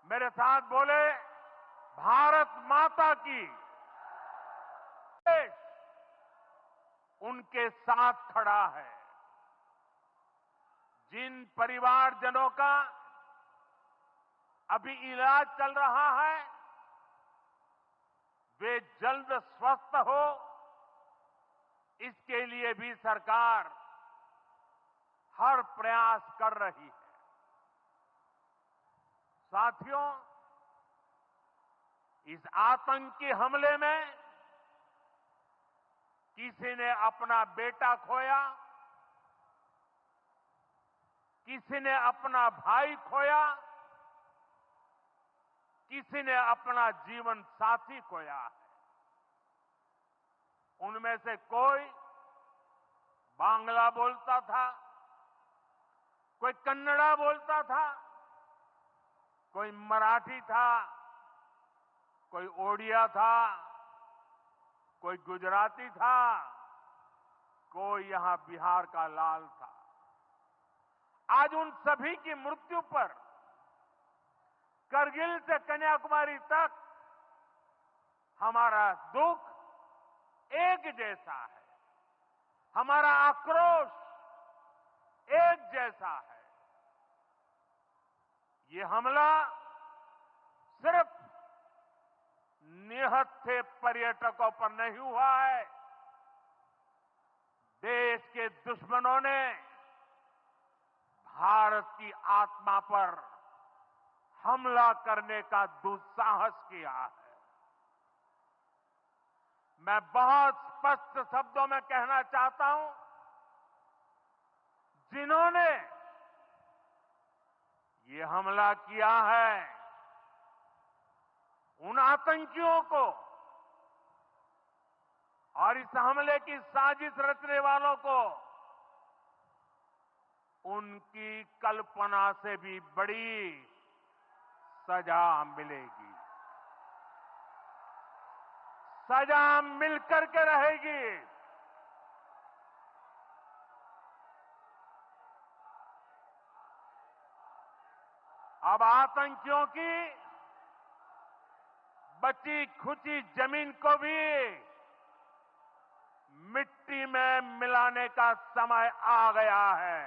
मेरे साथ बोले, भारत माता की। देश उनके साथ खड़ा है। जिन परिवारजनों का अभी इलाज चल रहा है, वे जल्द स्वस्थ हो, इसके लिए भी सरकार हर प्रयास कर रही है। साथियों, इस आतंकी हमले में किसी ने अपना बेटा खोया, किसी ने अपना भाई खोया, किसी ने अपना जीवन साथी खोया है। उनमें से कोई बांग्ला बोलता था, कोई कन्नड़ा बोलता था, कोई मराठी था, कोई ओडिया था, कोई गुजराती था, कोई यहां बिहार का लाल था। आज उन सभी की मृत्यु पर करगिल से कन्याकुमारी तक हमारा दुख एक जैसा है, हमारा आक्रोश एक जैसा है। ये हमला सिर्फ निहत्थे पर्यटकों पर नहीं हुआ है, देश के दुश्मनों ने भारत की आत्मा पर हमला करने का दुस्साहस किया है। मैं बहुत स्पष्ट शब्दों में कहना चाहता हूं, जिन्होंने ये हमला किया है, उन आतंकियों को और इस हमले की साजिश रचने वालों को उनकी कल्पना से भी बड़ी सजा मिलेगी। सजा मिलकर के रहेगी। अब आतंकियों की बची खुची जमीन को भी मिट्टी में मिलाने का समय आ गया है।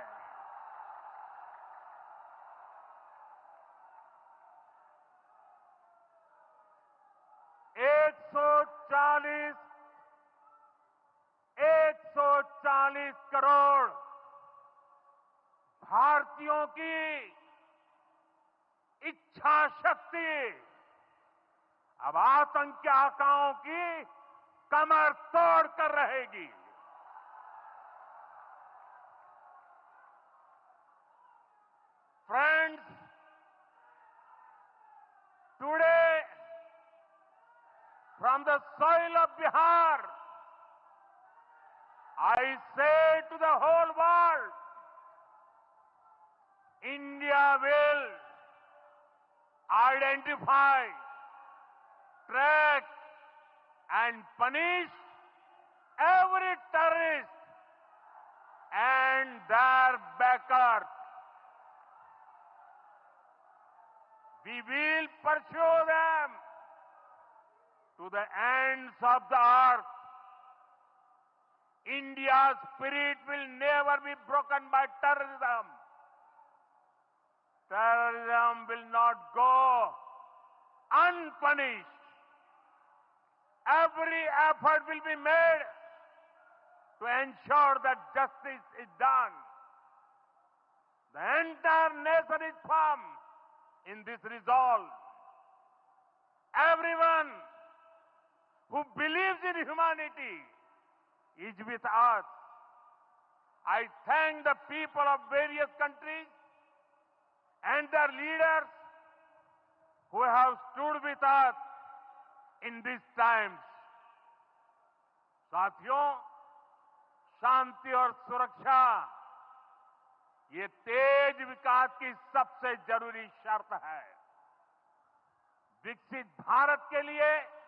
एक सौ चालीस करोड़ भारतीयों की इच्छा शक्ति अब आतंकी आकाओं की कमर तोड़ कर रहेगी। Friends, today from the soil of Bihar, I say to the whole world, India will identify, track and punish every terrorist and their backers. We will pursue them to the ends of the earth. India's spirit will never be broken by terrorism. Terrorism will not go unpunished. Every effort will be made to ensure that justice is done. The entire nation is firm in this resolve. Everyone who believes in humanity is with us. I thank the people of various countries and their leaders who have stood with us in these times. साथियों, शांति और सुरक्षा ये तेज विकास की सबसे जरूरी शर्त है। विकसित भारत के लिए